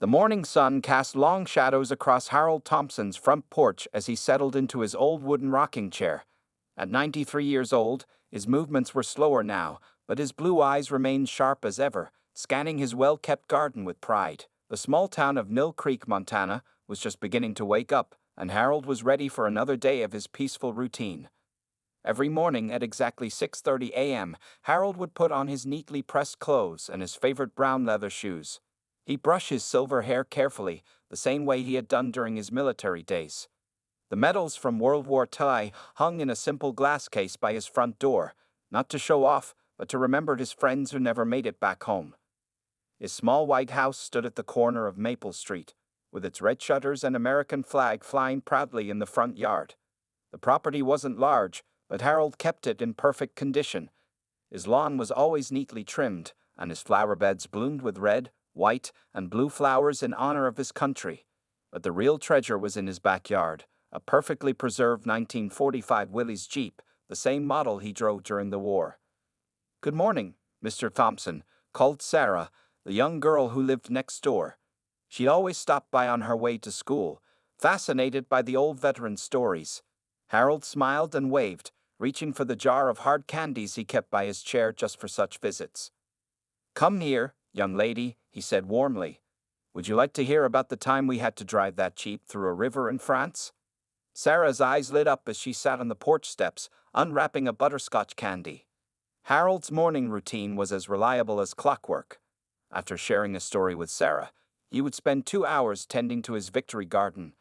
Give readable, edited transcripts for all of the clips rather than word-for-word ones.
The morning sun cast long shadows across Harold Thompson's front porch as he settled into his old wooden rocking chair. At 93 years old, his movements were slower now, but his blue eyes remained sharp as ever, scanning his well-kept garden with pride. The small town of Mill Creek, Montana, was just beginning to wake up, and Harold was ready for another day of his peaceful routine. Every morning at exactly 6:30 a.m., Harold would put on his neatly pressed clothes and his favorite brown leather shoes. He'd brush his silver hair carefully, the same way he had done during his military days. The medals from World War II hung in a simple glass case by his front door, not to show off, but to remember his friends who never made it back home. His small white house stood at the corner of Maple Street, with its red shutters and American flag flying proudly in the front yard. The property wasn't large, but Harold kept it in perfect condition. His lawn was always neatly trimmed, and his flower beds bloomed with red, white, and blue flowers in honor of his country. But the real treasure was in his backyard, a perfectly preserved 1945 Willys Jeep, the same model he drove during the war. "Good morning, Mr. Thompson," called Sarah, the young girl who lived next door. She always stopped by on her way to school, fascinated by the old veteran's stories. Harold smiled and waved, reaching for the jar of hard candies he kept by his chair just for such visits. "Come here, young lady," he said warmly. "Would you like to hear about the time we had to drive that Jeep through a river in France?" Sarah's eyes lit up as she sat on the porch steps, unwrapping a butterscotch candy. Harold's morning routine was as reliable as clockwork. After sharing a story with Sarah, he would spend 2 hours tending to his victory garden.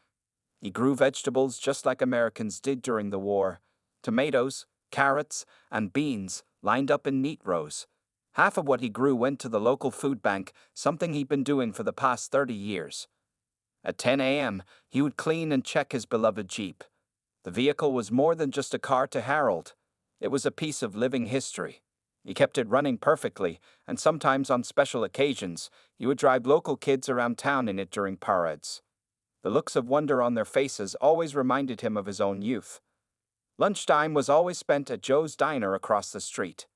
He grew vegetables just like Americans did during the war: tomatoes, carrots, and beans lined up in neat rows. Half of what he grew went to the local food bank, something he'd been doing for the past 30 years. At 10 a.m., he would clean and check his beloved Jeep. The vehicle was more than just a car to Harold. It was a piece of living history. He kept it running perfectly, and sometimes on special occasions, he would drive local kids around town in it during parades. The looks of wonder on their faces always reminded him of his own youth. Lunchtime was always spent at Joe's Diner across the street.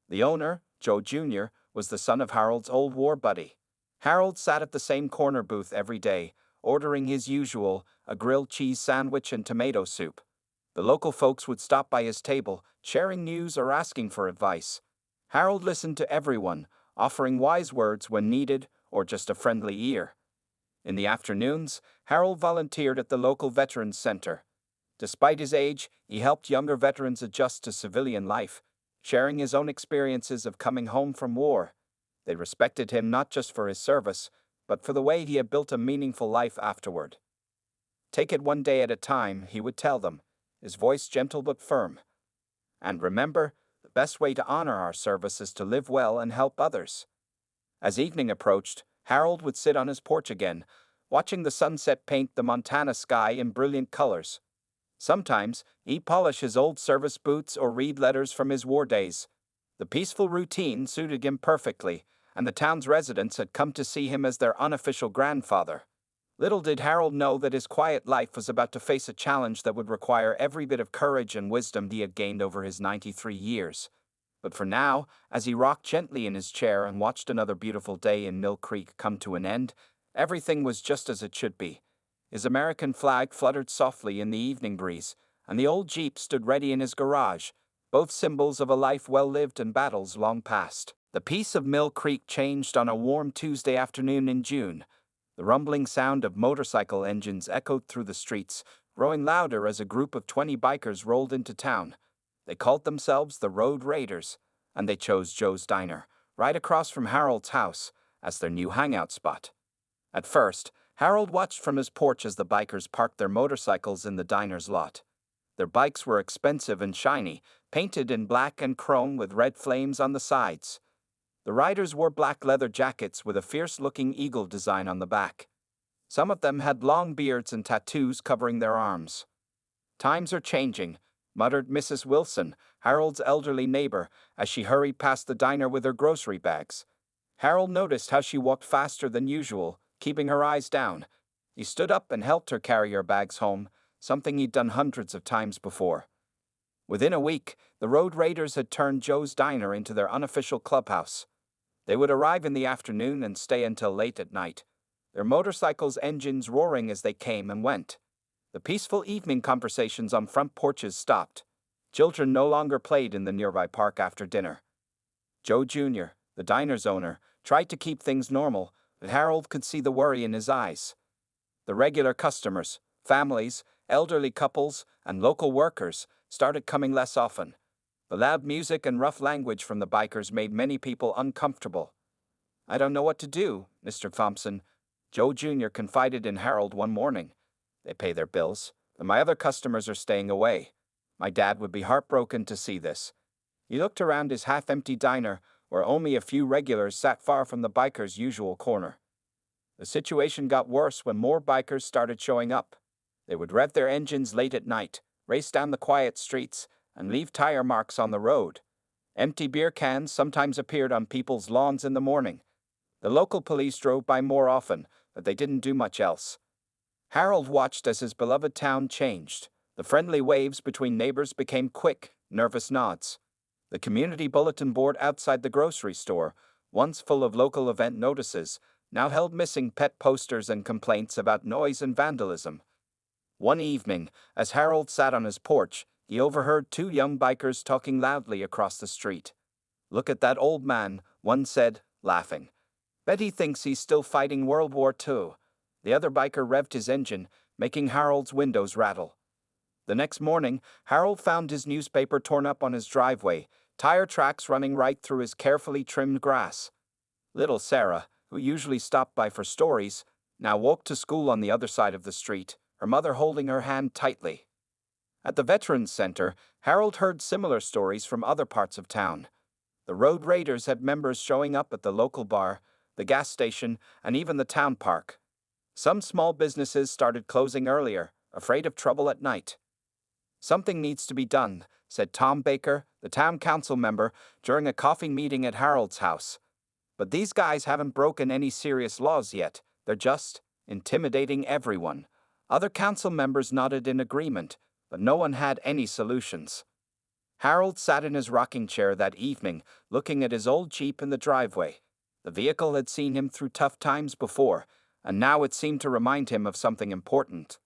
The owner, Joe Jr., was the son of Harold's old war buddy. Harold sat at the same corner booth every day, ordering his usual, a grilled cheese sandwich and tomato soup. The local folks would stop by his table, sharing news or asking for advice. Harold listened to everyone, offering wise words when needed or just a friendly ear. In the afternoons, Harold volunteered at the local Veterans Center. Despite his age, he helped younger veterans adjust to civilian life, sharing his own experiences of coming home from war. They respected him not just for his service, but for the way he had built a meaningful life afterward. "Take it one day at a time," he would tell them, his voice gentle but firm. "And remember, the best way to honor our service is to live well and help others." As evening approached, Harold would sit on his porch again, watching the sunset paint the Montana sky in brilliant colors. Sometimes, he'd polish his old service boots or read letters from his war days. The peaceful routine suited him perfectly, and the town's residents had come to see him as their unofficial grandfather. Little did Harold know that his quiet life was about to face a challenge that would require every bit of courage and wisdom he had gained over his 93 years. But for now, as he rocked gently in his chair and watched another beautiful day in Mill Creek come to an end, everything was just as it should be. His American flag fluttered softly in the evening breeze, and the old Jeep stood ready in his garage, both symbols of a life well lived and battles long past. The peace of Mill Creek changed on a warm Tuesday afternoon in June. The rumbling sound of motorcycle engines echoed through the streets, growing louder as a group of 20 bikers rolled into town. They called themselves the Road Raiders, and they chose Joe's Diner, right across from Harold's house, as their new hangout spot. At first, Harold watched from his porch as the bikers parked their motorcycles in the diner's lot. Their bikes were expensive and shiny, painted in black and chrome with red flames on the sides. The riders wore black leather jackets with a fierce-looking eagle design on the back. Some of them had long beards and tattoos covering their arms. "Times are changing," muttered Mrs. Wilson, Harold's elderly neighbor, as she hurried past the diner with her grocery bags. Harold noticed how she walked faster than usual, keeping her eyes down. He stood up and helped her carry her bags home, something he'd done hundreds of times before. Within a week, the Road Raiders had turned Joe's Diner into their unofficial clubhouse. They would arrive in the afternoon and stay until late at night. their motorcycles' engines roaring as they came and went. The peaceful evening conversations on front porches stopped. Children no longer played in the nearby park after dinner. Joe Jr., the diner's owner, tried to keep things normal, but Harold could see the worry in his eyes. The regular customers, families, elderly couples, and local workers started coming less often. The loud music and rough language from the bikers made many people uncomfortable. "I don't know what to do, Mr. Thompson," Joe Jr. confided in Harold one morning. "They pay their bills, but my other customers are staying away. My dad would be heartbroken to see this." He looked around his half-empty diner, where only a few regulars sat far from the bikers' usual corner. The situation got worse when more bikers started showing up. They would rev their engines late at night, race down the quiet streets, and leave tire marks on the road. Empty beer cans sometimes appeared on people's lawns in the morning. The local police drove by more often, but they didn't do much else. Harold watched as his beloved town changed. The friendly waves between neighbors became quick, nervous nods. The community bulletin board outside the grocery store, once full of local event notices, now held missing pet posters and complaints about noise and vandalism. One evening, as Harold sat on his porch, he overheard two young bikers talking loudly across the street. "Look at that old man," one said, laughing. "Bet he thinks he's still fighting World War II. The other biker revved his engine, making Harold's windows rattle. The next morning, Harold found his newspaper torn up on his driveway, tire tracks running right through his carefully trimmed grass. Little Sarah, who usually stopped by for stories, now walked to school on the other side of the street, her mother holding her hand tightly. At the Veterans Center, Harold heard similar stories from other parts of town. The Road Raiders had members showing up at the local bar, the gas station, and even the town park. Some small businesses started closing earlier, afraid of trouble at night. "Something needs to be done," said Tom Baker, the town council member, during a coffee meeting at Harold's house. "But these guys haven't broken any serious laws yet. They're just intimidating everyone." Other council members nodded in agreement, but no one had any solutions. Harold sat in his rocking chair that evening, looking at his old Jeep in the driveway. The vehicle had seen him through tough times before, and now it seemed to remind him of something important.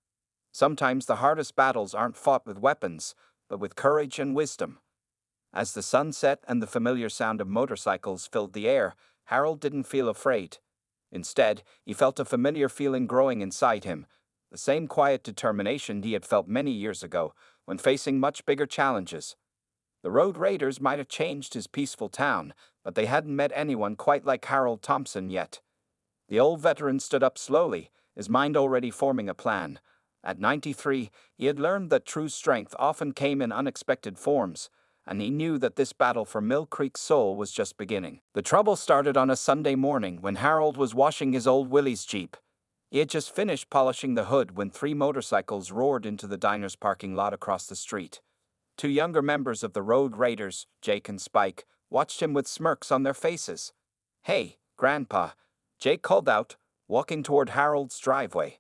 Sometimes the hardest battles aren't fought with weapons, but with courage and wisdom. As the sun set and the familiar sound of motorcycles filled the air, Harold didn't feel afraid. Instead, he felt a familiar feeling growing inside him, the same quiet determination he had felt many years ago, when facing much bigger challenges. The Road Raiders might have changed his peaceful town, but they hadn't met anyone quite like Harold Thompson yet. The old veteran stood up slowly, his mind already forming a plan. At 93, he had learned that true strength often came in unexpected forms, and he knew that this battle for Mill Creek's soul was just beginning. The trouble started on a Sunday morning when Harold was washing his old Willie's Jeep. He had just finished polishing the hood when three motorcycles roared into the diner's parking lot across the street. Two younger members of the Road Raiders, Jake and Spike, watched him with smirks on their faces. "Hey, Grandpa," Jake called out, walking toward Harold's driveway.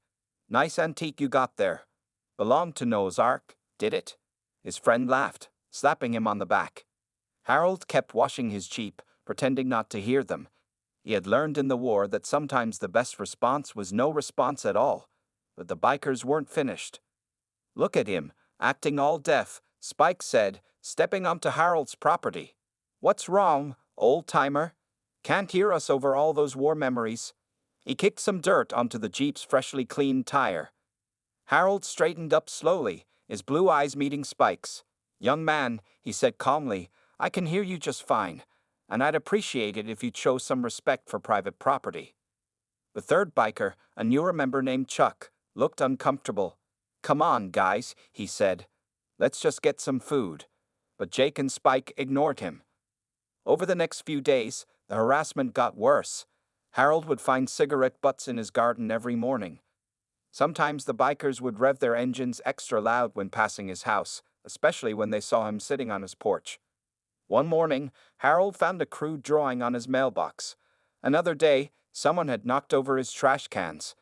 "Nice antique you got there. Belonged to Noah's Ark, did it?" His friend laughed, slapping him on the back. Harold kept washing his Jeep, pretending not to hear them. He had learned in the war that sometimes the best response was no response at all. But the bikers weren't finished. "Look at him, acting all deaf," Spike said, stepping onto Harold's property. "What's wrong, old-timer? Can't hear us over all those war memories." He kicked some dirt onto the Jeep's freshly cleaned tire. Harold straightened up slowly, his blue eyes meeting Spike's. "Young man," he said calmly, "I can hear you just fine, and I'd appreciate it if you'd show some respect for private property." The third biker, a newer member named Chuck, looked uncomfortable. "Come on, guys," he said. "Let's just get some food." But Jake and Spike ignored him. Over the next few days, the harassment got worse. Harold would find cigarette butts in his garden every morning. Sometimes the bikers would rev their engines extra loud when passing his house, especially when they saw him sitting on his porch. One morning, Harold found a crude drawing on his mailbox. Another day, someone had knocked over his trash cans.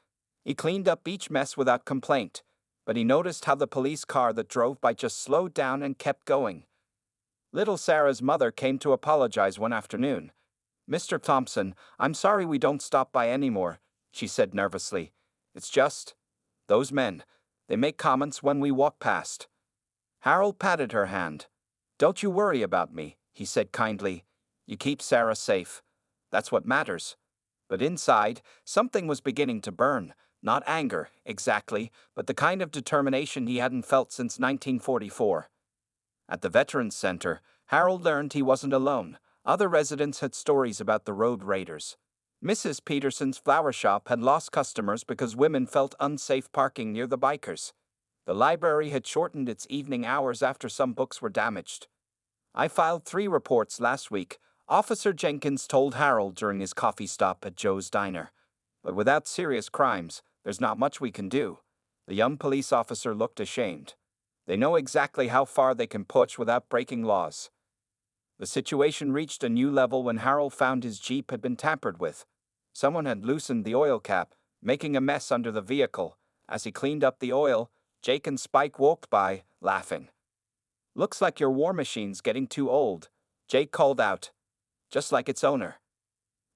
He cleaned up each mess without complaint, but he noticed how the police car that drove by just slowed down and kept going. Little Sarah's mother came to apologize one afternoon. "Mr. Thompson, I'm sorry we don't stop by anymore. she said nervously. It's just, those men, they make comments when we walk past. Harold patted her hand. Don't you worry about me, he said kindly. You keep Sarah safe. That's what matters. But inside, something was beginning to burn. Not anger, exactly, but the kind of determination he hadn't felt since 1944. At the Veterans Center, Harold learned he wasn't alone. Other residents had stories about the road raiders. Mrs. Peterson's flower shop had lost customers because women felt unsafe parking near the bikers. The library had shortened its evening hours after some books were damaged. I filed 3 reports last week, Officer Jenkins told Harold during his coffee stop at Joe's Diner. But without serious crimes, there's not much we can do. The young police officer looked ashamed. They know exactly how far they can push without breaking laws. The situation reached a new level when Harold found his Jeep had been tampered with. Someone had loosened the oil cap, making a mess under the vehicle. As he cleaned up the oil, Jake and Spike walked by, laughing. Looks like your war machine's getting too old, Jake called out. Just like its owner.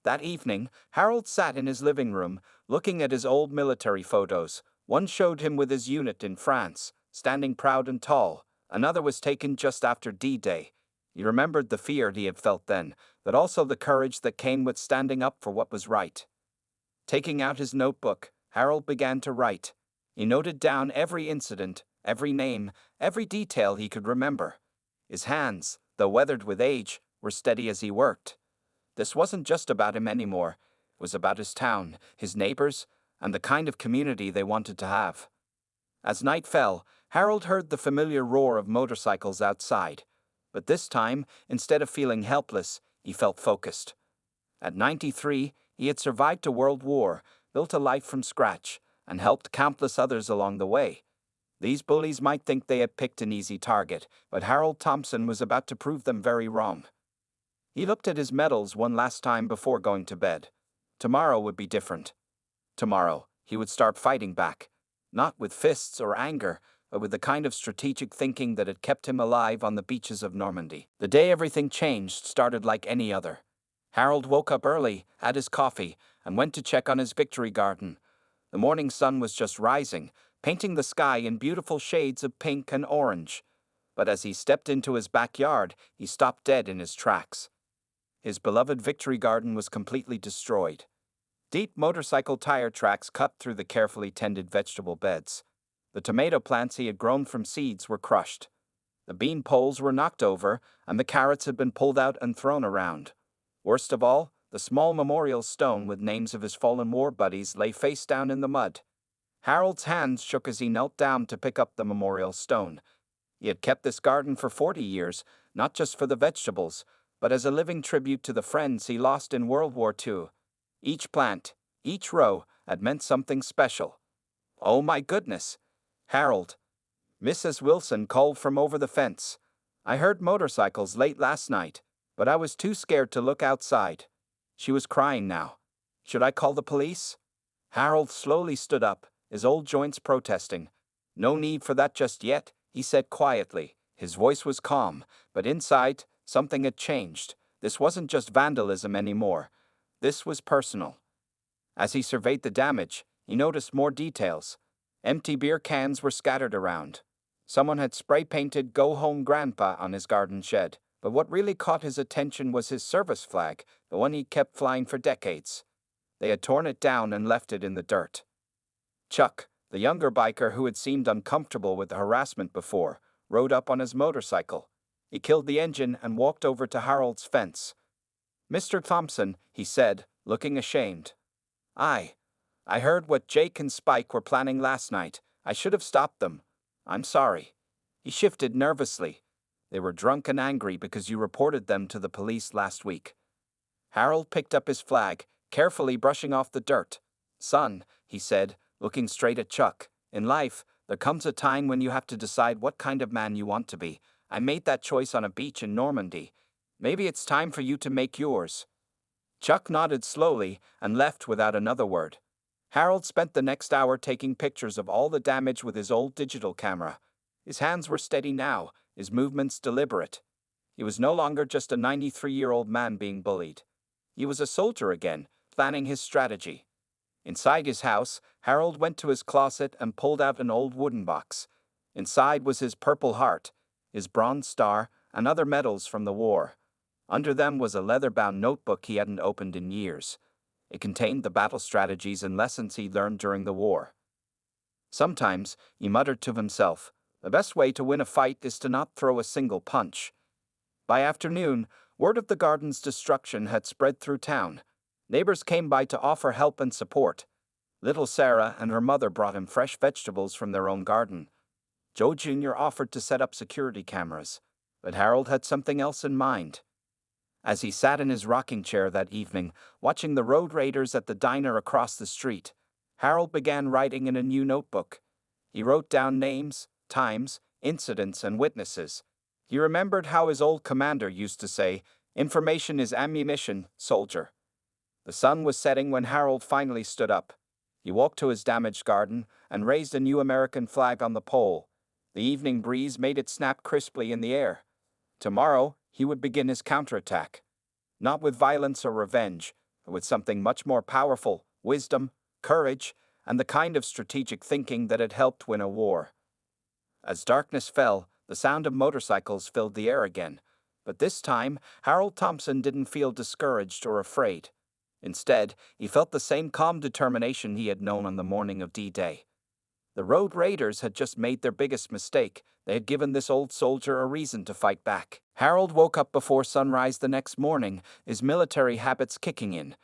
That evening, Harold sat in his living room, looking at his old military photos. One showed him with his unit in France, standing proud and tall. Another was taken just after D-Day. He remembered the fear he had felt then, but also the courage that came with standing up for what was right. Taking out his notebook, Harold began to write. He noted down every incident, every name, every detail he could remember. His hands, though weathered with age, were steady as he worked. This wasn't just about him anymore. It was about his town, his neighbors, and the kind of community they wanted to have. As night fell, Harold heard the familiar roar of motorcycles outside. But this time, instead of feeling helpless, he felt focused. At 93, he had survived a world war, built a life from scratch, and helped countless others along the way. These bullies might think they had picked an easy target, but Harold Thompson was about to prove them very wrong. He looked at his medals one last time before going to bed. Tomorrow would be different. Tomorrow, he would start fighting back. Not with fists or anger, but with the kind of strategic thinking that had kept him alive on the beaches of Normandy. The day everything changed started like any other. Harold woke up early, had his coffee, and went to check on his victory garden. The morning sun was just rising, painting the sky in beautiful shades of pink and orange. But as he stepped into his backyard, he stopped dead in his tracks. His beloved victory garden was completely destroyed. Deep motorcycle tire tracks cut through the carefully tended vegetable beds. The tomato plants he had grown from seeds were crushed. The bean poles were knocked over, and the carrots had been pulled out and thrown around. Worst of all, the small memorial stone with names of his fallen war buddies lay face down in the mud. Harold's hands shook as he knelt down to pick up the memorial stone. He had kept this garden for 40 years, not just for the vegetables, but as a living tribute to the friends he lost in World War II. Each plant, each row, had meant something special. Oh my goodness! Harold. Mrs. Wilson called from over the fence. I heard motorcycles late last night, but I was too scared to look outside. She was crying now. Should I call the police? Harold slowly stood up, his old joints protesting. No need for that just yet, he said quietly. His voice was calm, but inside, something had changed. This wasn't just vandalism anymore. This was personal. As he surveyed the damage, he noticed more details. Empty beer cans were scattered around. Someone had spray-painted "Go Home Grandpa" on his garden shed. But what really caught his attention was his service flag, the one he'd kept flying for decades. They had torn it down and left it in the dirt. Chuck, the younger biker who had seemed uncomfortable with the harassment before, rode up on his motorcycle. He killed the engine and walked over to Harold's fence. "Mr. Thompson," he said, looking ashamed. I heard what Jake and Spike were planning last night. I should have stopped them. I'm sorry." He shifted nervously. "They were drunk and angry because you reported them to the police last week." Harold picked up his flag, carefully brushing off the dirt. "Son," he said, looking straight at Chuck, "in life, there comes a time when you have to decide what kind of man you want to be. I made that choice on a beach in Normandy. Maybe it's time for you to make yours." Chuck nodded slowly and left without another word. Harold spent the next hour taking pictures of all the damage with his old digital camera. His hands were steady now, his movements deliberate. He was no longer just a 93-year-old man being bullied. He was a soldier again, planning his strategy. Inside his house, Harold went to his closet and pulled out an old wooden box. Inside was his Purple Heart, his Bronze Star, and other medals from the war. Under them was a leather-bound notebook he hadn't opened in years. It contained the battle strategies and lessons he learned during the war. Sometimes, he muttered to himself, the best way to win a fight is to not throw a single punch. By afternoon, word of the garden's destruction had spread through town. Neighbors came by to offer help and support. Little Sarah and her mother brought him fresh vegetables from their own garden. Joe Jr. offered to set up security cameras, but Harold had something else in mind. As he sat in his rocking chair that evening, watching the road raiders at the diner across the street, Harold began writing in a new notebook. He wrote down names, times, incidents, and witnesses. He remembered how his old commander used to say, "Information is ammunition, soldier." The sun was setting when Harold finally stood up. He walked to his damaged garden and raised a new American flag on the pole. The evening breeze made it snap crisply in the air. Tomorrow, he would begin his counterattack. Not with violence or revenge, but with something much more powerful: wisdom, courage, and the kind of strategic thinking that had helped win a war. As darkness fell, the sound of motorcycles filled the air again. But this time, Harold Thompson didn't feel discouraged or afraid. Instead, he felt the same calm determination he had known on the morning of D-Day. The road raiders had just made their biggest mistake. They had given this old soldier a reason to fight back. Harold woke up before sunrise the next morning, his military habits kicking in.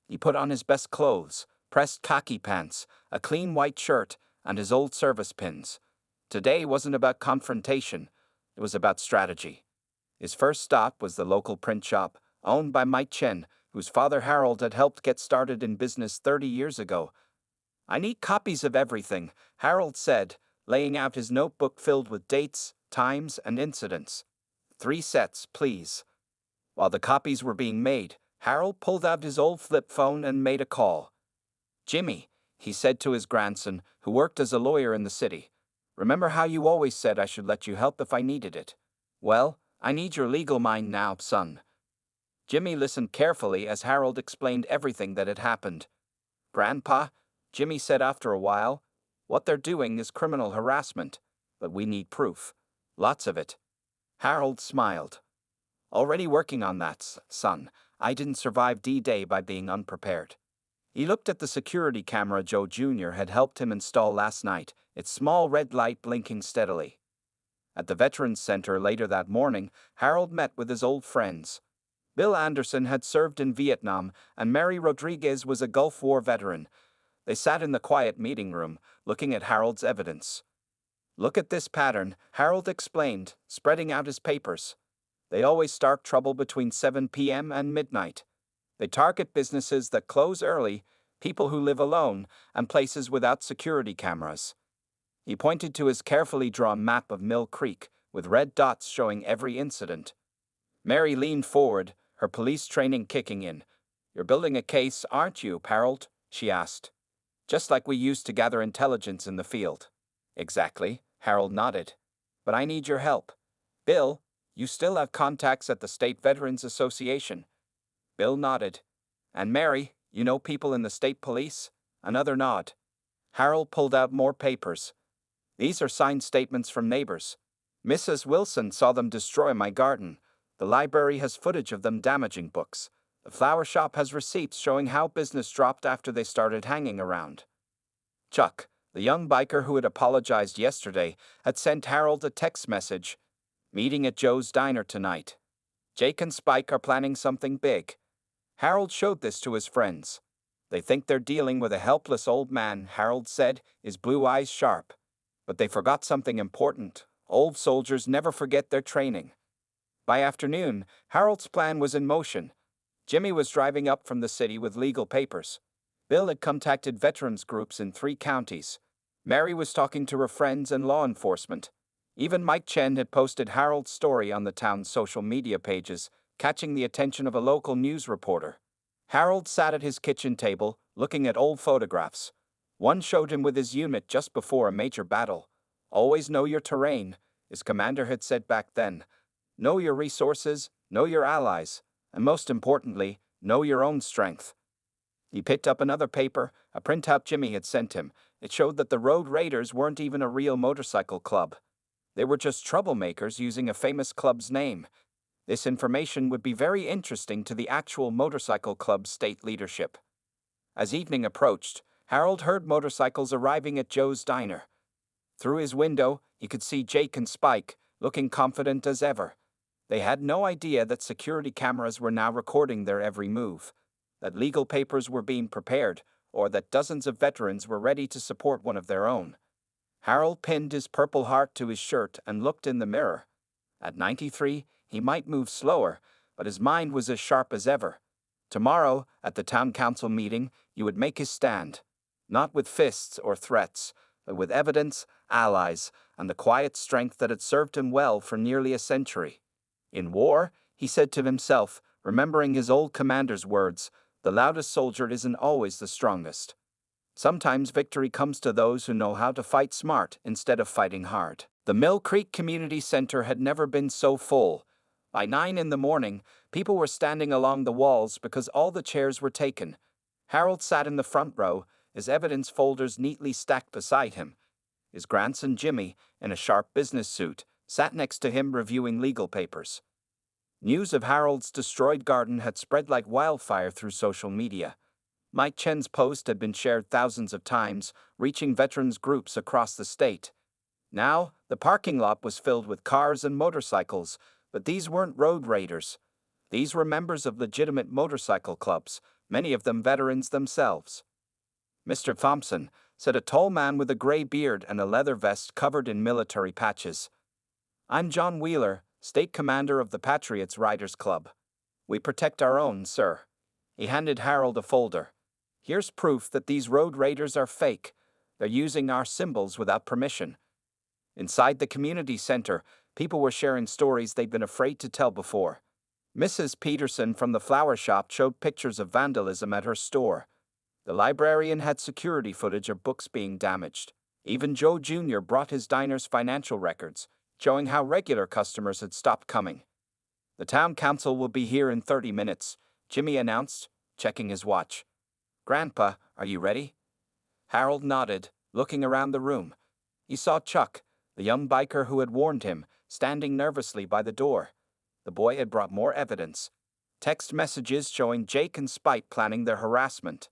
He put on his best clothes, pressed khaki pants, a clean white shirt, and his old service pins. Today wasn't about confrontation, it was about strategy. His first stop was the local print shop, owned by Mike Chen, whose father Harold had helped get started in business 30 years ago. "I need copies of everything," Harold said, laying out his notebook filled with dates, times, and incidents. 3 sets, please." While the copies were being made, Harold pulled out his old flip phone and made a call. "Jimmy," he said to his grandson, who worked as a lawyer in the city, "remember how you always said I should let you help if I needed it? Well, I need your legal mind now, son." Jimmy listened carefully as Harold explained everything that had happened. "Grandpa," Jimmy said after a while, "what they're doing is criminal harassment, but we need proof. Lots of it." Harold smiled. "Already working on that, son. I didn't survive D-Day by being unprepared." He looked at the security camera Joe Jr. had helped him install last night, its small red light blinking steadily. At the Veterans Center later that morning, Harold met with his old friends. Bill Anderson had served in Vietnam, and Mary Rodriguez was a Gulf War veteran. They sat in the quiet meeting room, looking at Harold's evidence. "Look at this pattern," Harold explained, spreading out his papers. "They always start trouble between 7 p.m. and midnight. They target businesses that close early, people who live alone, and places without security cameras." He pointed to his carefully drawn map of Mill Creek, with red dots showing every incident. Mary leaned forward, her police training kicking in. "You're building a case, aren't you, Harold?" she asked. "Just like we used to gather intelligence in the field." "Exactly," Harold nodded. "But I need your help. Bill, you still have contacts at the State Veterans Association." Bill nodded. "And Mary, you know people in the state police?" Another nod. Harold pulled out more papers. "These are signed statements from neighbors. Mrs. Wilson saw them destroy my garden. The library has footage of them damaging books. The flower shop has receipts showing how business dropped after they started hanging around." Chuck, the young biker who had apologized yesterday, had sent Harold a text message. "Meeting at Joe's diner tonight. Jake and Spike are planning something big." Harold showed this to his friends. "They think they're dealing with a helpless old man," Harold said, his blue eyes sharp. "But they forgot something important. Old soldiers never forget their training." By afternoon, Harold's plan was in motion. Jimmy was driving up from the city with legal papers. Bill had contacted veterans groups in 3 counties. Mary was talking to her friends and law enforcement. Even Mike Chen had posted Harold's story on the town's social media pages, catching the attention of a local news reporter. Harold sat at his kitchen table, looking at old photographs. One showed him with his unit just before a major battle. "Always know your terrain," his commander had said back then. "Know your resources, know your allies, and most importantly, know your own strength." He picked up another paper, a printout Jimmy had sent him. It showed that the Road Raiders weren't even a real motorcycle club. They were just troublemakers using a famous club's name. This information would be very interesting to the actual motorcycle club's state leadership. As evening approached, Harold heard motorcycles arriving at Joe's diner. Through his window, he could see Jake and Spike, looking confident as ever. They had no idea that security cameras were now recording their every move, that legal papers were being prepared, or that dozens of veterans were ready to support one of their own. Harold pinned his Purple Heart to his shirt and looked in the mirror. At 93, he might move slower, but his mind was as sharp as ever. Tomorrow, at the town council meeting, he would make his stand. Not with fists or threats, but with evidence, allies, and the quiet strength that had served him well for nearly a century. In war, he said to himself, remembering his old commander's words, the loudest soldier isn't always the strongest. Sometimes victory comes to those who know how to fight smart instead of fighting hard. The Mill Creek Community Center had never been so full. By 9 in the morning, people were standing along the walls because all the chairs were taken. Harold sat in the front row, his evidence folders neatly stacked beside him. His grandson Jimmy, in a sharp business suit, sat next to him reviewing legal papers. News of Harold's destroyed garden had spread like wildfire through social media. Mike Chen's post had been shared thousands of times, reaching veterans groups across the state. Now, the parking lot was filled with cars and motorcycles, but these weren't road raiders. These were members of legitimate motorcycle clubs, many of them veterans themselves. "Mr. Thompson," said a tall man with a gray beard and a leather vest covered in military patches. "I'm John Wheeler, state commander of the Patriots Riders Club. We protect our own, sir." He handed Harold a folder. "Here's proof that these road raiders are fake. They're using our symbols without permission." Inside the community center, people were sharing stories they'd been afraid to tell before. Mrs. Peterson from the flower shop showed pictures of vandalism at her store. The librarian had security footage of books being damaged. Even Joe Jr. brought his diner's financial records, showing how regular customers had stopped coming. "The town council will be here in 30 minutes, Jimmy announced, checking his watch. "Grandpa, are you ready?" Harold nodded, looking around the room. He saw Chuck, the young biker who had warned him, standing nervously by the door. The boy had brought more evidence. Text messages showing Jake and Spike planning their harassment.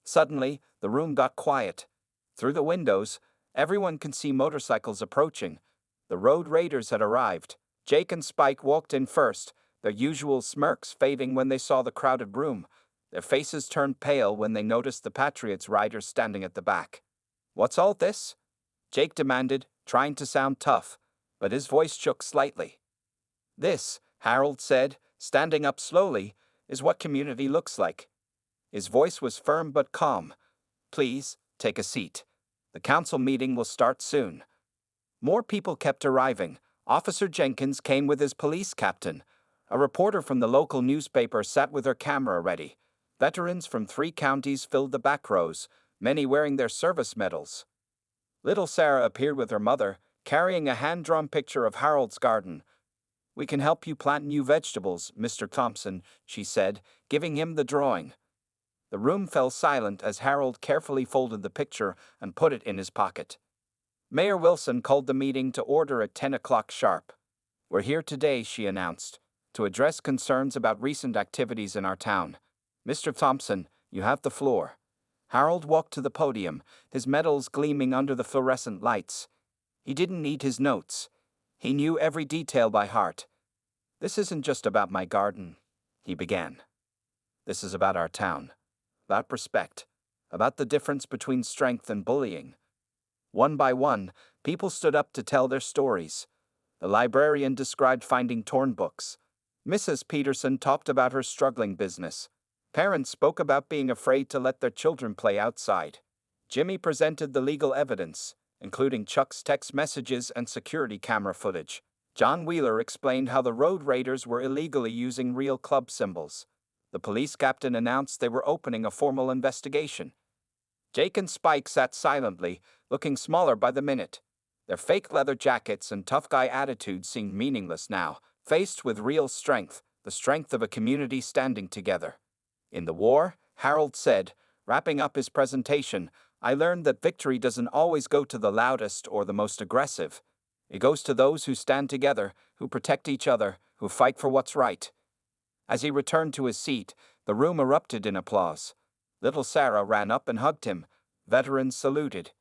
Suddenly, the room got quiet. Through the windows, everyone could see motorcycles approaching. The road raiders had arrived. Jake and Spike walked in first, their usual smirks fading when they saw the crowded room. Their faces turned pale when they noticed the Patriots riders standing at the back. "What's all this?" Jake demanded, trying to sound tough, but his voice shook slightly. "This," Harold said, standing up slowly, "is what community looks like." His voice was firm but calm. "Please, take a seat. The council meeting will start soon." More people kept arriving. Officer Jenkins came with his police captain. A reporter from the local newspaper sat with her camera ready. Veterans from 3 counties filled the back rows, many wearing their service medals. Little Sarah appeared with her mother, carrying a hand-drawn picture of Harold's garden. "We can help you plant new vegetables, Mr. Thompson," she said, giving him the drawing. The room fell silent as Harold carefully folded the picture and put it in his pocket. Mayor Wilson called the meeting to order at 10 o'clock sharp. "We're here today," she announced, "to address concerns about recent activities in our town. Mr. Thompson, you have the floor." Harold walked to the podium, his medals gleaming under the fluorescent lights. He didn't need his notes. He knew every detail by heart. "This isn't just about my garden," he began. "This is about our town, about respect, about the difference between strength and bullying." One by one, people stood up to tell their stories. The librarian described finding torn books. Mrs. Peterson talked about her struggling business. Parents spoke about being afraid to let their children play outside. Jimmy presented the legal evidence, including Chuck's text messages and security camera footage. John Wheeler explained how the road raiders were illegally using real club symbols. The police captain announced they were opening a formal investigation. Jake and Spike sat silently, looking smaller by the minute. Their fake leather jackets and tough guy attitudes seemed meaningless now, faced with real strength, the strength of a community standing together. In the war, Harold said, wrapping up his presentation. I learned that victory doesn't always go to the loudest or the most aggressive. It goes to those who stand together, who protect each other, who fight for what's right. As he returned to his seat, the room erupted in applause. Little Sarah ran up and hugged him. Veterans saluted.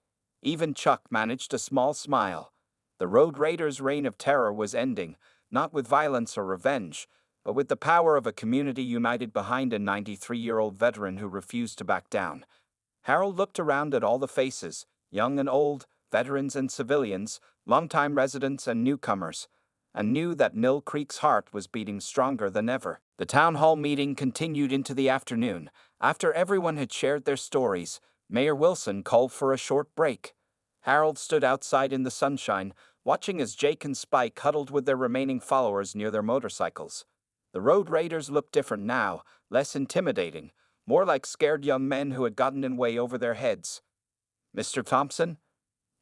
Even Chuck managed a small smile. The Road Raiders' reign of terror was ending, not with violence or revenge, but with the power of a community united behind a 93-year-old veteran who refused to back down. Harold looked around at all the faces, young and old, veterans and civilians, longtime residents and newcomers, and knew that Mill Creek's heart was beating stronger than ever. The town hall meeting continued into the afternoon. After everyone had shared their stories, Mayor Wilson called for a short break. Harold stood outside in the sunshine, watching as Jake and Spike huddled with their remaining followers near their motorcycles. The Road Raiders looked different now, less intimidating, more like scared young men who had gotten in way over their heads. Mr. Thompson?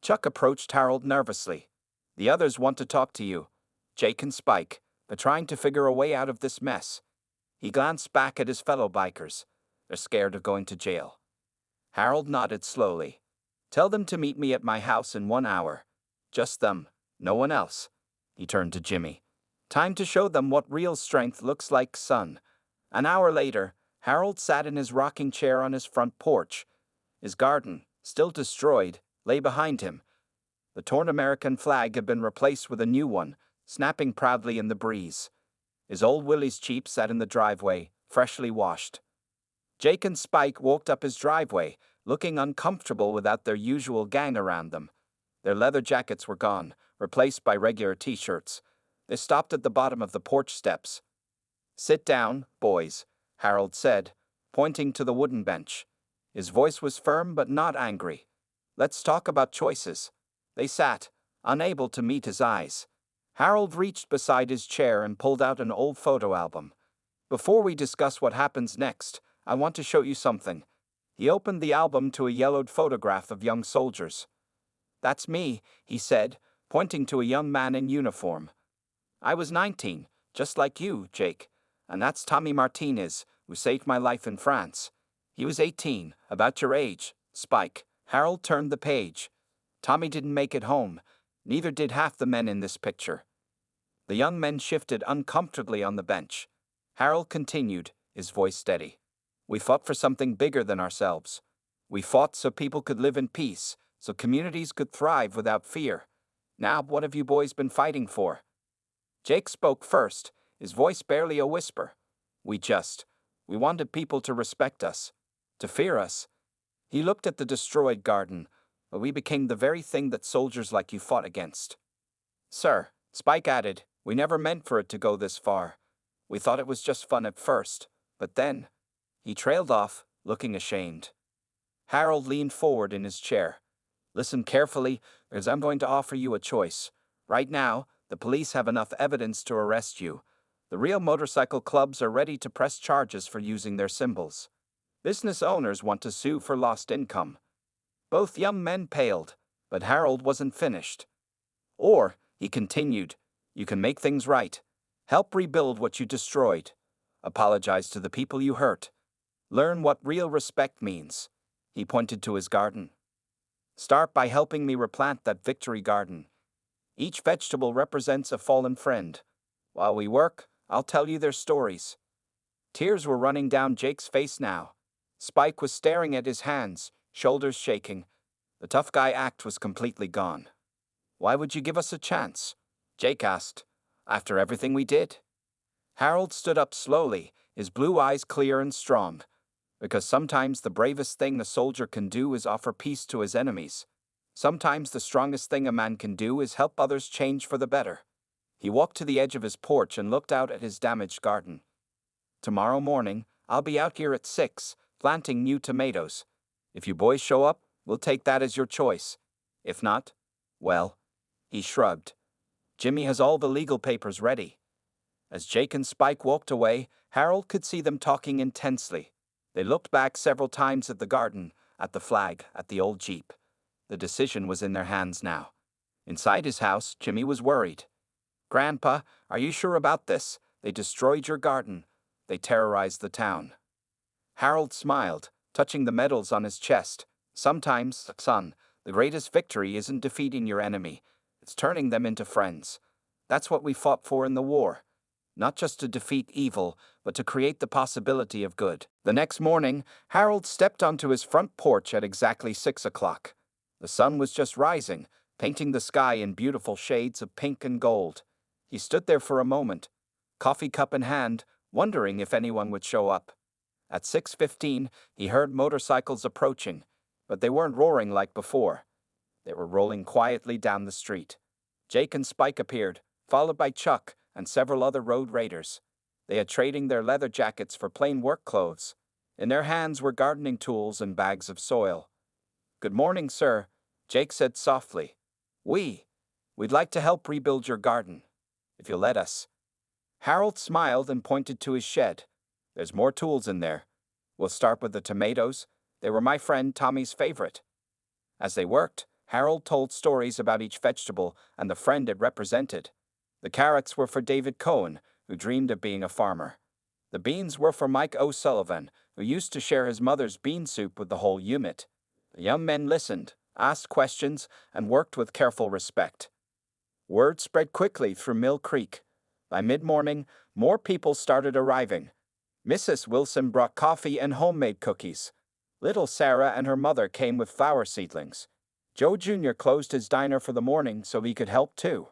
Chuck approached Harold nervously. The others want to talk to you. Jake and Spike, but trying to figure a way out of this mess. He glanced back at his fellow bikers. They're scared of going to jail. Harold nodded slowly. Tell them to meet me at my house in 1 hour. Just them, no one else. He turned to Jimmy. Time to show them what real strength looks like, son. An hour later, Harold sat in his rocking chair on his front porch. His garden, still destroyed, lay behind him. The torn American flag had been replaced with a new one, snapping proudly in the breeze. His old Willie's Jeep sat in the driveway, freshly washed. Jake and Spike walked up his driveway, looking uncomfortable without their usual gang around them. Their leather jackets were gone, replaced by regular t-shirts. They stopped at the bottom of the porch steps. Sit down, boys, Harold said, pointing to the wooden bench. His voice was firm but not angry. Let's talk about choices. They sat, unable to meet his eyes. Harold reached beside his chair and pulled out an old photo album. Before we discuss what happens next, I want to show you something. He opened the album to a yellowed photograph of young soldiers. That's me, he said, pointing to a young man in uniform. I was 19, just like you, Jake. And that's Tommy Martinez, who saved my life in France. He was 18, about your age, Spike. Harold turned the page. Tommy didn't make it home. Neither did half the men in this picture. The young men shifted uncomfortably on the bench. Harold continued, his voice steady. We fought for something bigger than ourselves. We fought so people could live in peace, so communities could thrive without fear. Now, what have you boys been fighting for? Jake spoke first, his voice barely a whisper. We wanted people to respect us, to fear us. He looked at the destroyed garden, but we became the very thing that soldiers like you fought against. Sir, Spike added, we never meant for it to go this far. We thought it was just fun at first, but then... He trailed off, looking ashamed. Harold leaned forward in his chair. Listen carefully, because I'm going to offer you a choice. Right now, the police have enough evidence to arrest you. The real motorcycle clubs are ready to press charges for using their symbols. Business owners want to sue for lost income. Both young men paled, but Harold wasn't finished. Or, he continued, you can make things right. Help rebuild what you destroyed. Apologize to the people you hurt. Learn what real respect means. He pointed to his garden. Start by helping me replant that victory garden. Each vegetable represents a fallen friend. While we work, I'll tell you their stories. Tears were running down Jake's face now. Spike was staring at his hands, shoulders shaking. The tough guy act was completely gone. Why would you give us a chance? Jake asked. After everything we did? Harold stood up slowly, his blue eyes clear and strong. Because sometimes the bravest thing a soldier can do is offer peace to his enemies. Sometimes the strongest thing a man can do is help others change for the better. He walked to the edge of his porch and looked out at his damaged garden. Tomorrow morning, I'll be out here at 6, planting new tomatoes. If you boys show up, we'll take that as your choice. If not, well, he shrugged. Jimmy has all the legal papers ready. As Jake and Spike walked away, Harold could see them talking intensely. They looked back several times at the garden, at the flag, at the old Jeep. The decision was in their hands now. Inside his house, Jimmy was worried. Grandpa, are you sure about this? They destroyed your garden. They terrorized the town. Harold smiled, touching the medals on his chest. Sometimes, son, the greatest victory isn't defeating your enemy, it's turning them into friends. That's what we fought for in the war. Not just to defeat evil, but to create the possibility of good. The next morning, Harold stepped onto his front porch at exactly 6 o'clock. The sun was just rising, painting the sky in beautiful shades of pink and gold. He stood there for a moment, coffee cup in hand, wondering if anyone would show up. At 6:15, he heard motorcycles approaching, but they weren't roaring like before. They were rolling quietly down the street. Jake and Spike appeared, followed by Chuck and several other road raiders. They had trading their leather jackets for plain work clothes. In their hands were gardening tools and bags of soil. "Good morning, sir," Jake said softly. We'd like to help rebuild your garden, if you'll let us." Harold smiled and pointed to his shed. "There's more tools in there. We'll start with the tomatoes. They were my friend Tommy's favorite." As they worked, Harold told stories about each vegetable and the friend it represented. The carrots were for David Cohen, who dreamed of being a farmer. The beans were for Mike O'Sullivan, who used to share his mother's bean soup with the whole unit. The young men listened, asked questions, and worked with careful respect. Word spread quickly through Mill Creek. By mid-morning, more people started arriving. Mrs. Wilson brought coffee and homemade cookies. Little Sarah and her mother came with flower seedlings. Joe Jr. closed his diner for the morning so he could help too.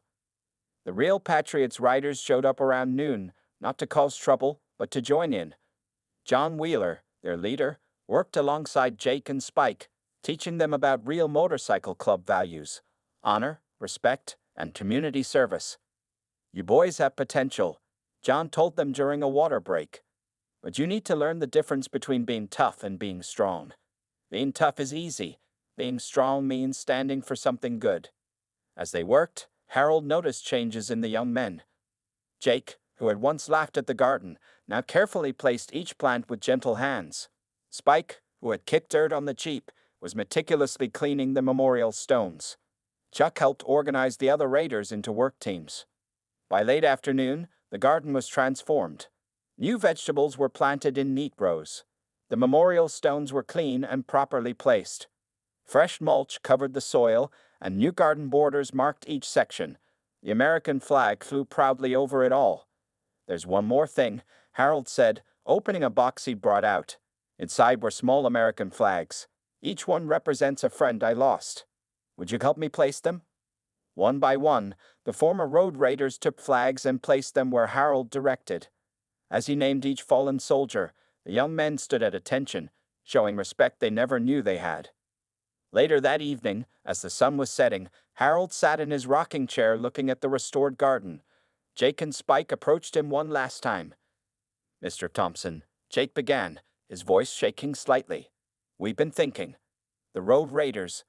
The Real Patriots riders showed up around noon, not to cause trouble, but to join in. John Wheeler, their leader, worked alongside Jake and Spike, teaching them about real motorcycle club values: honor, respect, and community service. "You boys have potential," John told them during a water break. "But you need to learn the difference between being tough and being strong. Being tough is easy. Being strong means standing for something good." As they worked, Harold noticed changes in the young men. Jake, who had once laughed at the garden, now carefully placed each plant with gentle hands. Spike, who had kicked dirt on the Jeep, was meticulously cleaning the memorial stones. Chuck helped organize the other raiders into work teams. By late afternoon, the garden was transformed. New vegetables were planted in neat rows. The memorial stones were clean and properly placed. Fresh mulch covered the soil, and new garden borders marked each section. The American flag flew proudly over it all. "There's one more thing," Harold said, opening a box he'd brought out. Inside were small American flags. "Each one represents a friend I lost. Would you help me place them?" One by one, the former road raiders took flags and placed them where Harold directed. As he named each fallen soldier, the young men stood at attention, showing respect they never knew they had. Later that evening, as the sun was setting, Harold sat in his rocking chair looking at the restored garden. Jake and Spike approached him one last time. "Mr. Thompson," Jake began, his voice shaking slightly. "We've been thinking. The Road Raiders,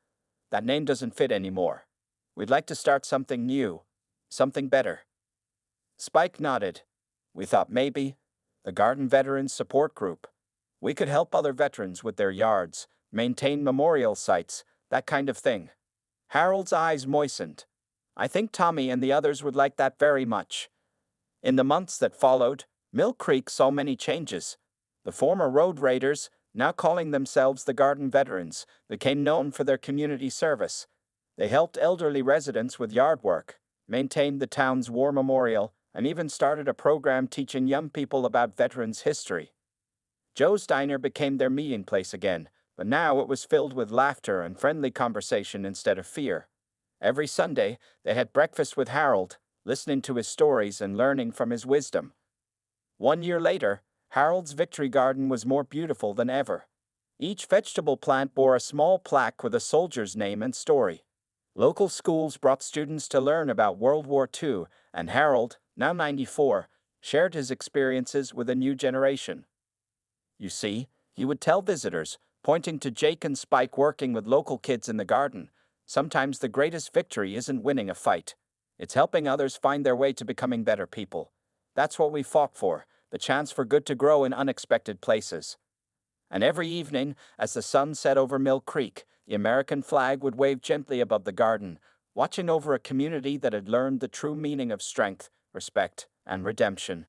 that name doesn't fit anymore. We'd like to start something new, something better." Spike nodded. "We thought maybe the Garden Veterans Support Group. We could help other veterans with their yards, maintain memorial sites, that kind of thing." Harold's eyes moistened. "I think Tommy and the others would like that very much." In the months that followed, Mill Creek saw many changes. The former road raiders, now calling themselves the Garden Veterans, became known for their community service. They helped elderly residents with yard work, maintained the town's war memorial, and even started a program teaching young people about veterans' history. Joe's Diner became their meeting place again, but now it was filled with laughter and friendly conversation instead of fear. Every Sunday, they had breakfast with Harold, listening to his stories and learning from his wisdom. 1 year later, Harold's victory garden was more beautiful than ever. Each vegetable plant bore a small plaque with a soldier's name and story. Local schools brought students to learn about World War II, and Harold, now 94, shared his experiences with a new generation. "You see," he would tell visitors, pointing to Jake and Spike working with local kids in the garden, "sometimes the greatest victory isn't winning a fight. It's helping others find their way to becoming better people. That's what we fought for, the chance for good to grow in unexpected places." And every evening, as the sun set over Mill Creek, the American flag would wave gently above the garden, watching over a community that had learned the true meaning of strength, respect, and redemption.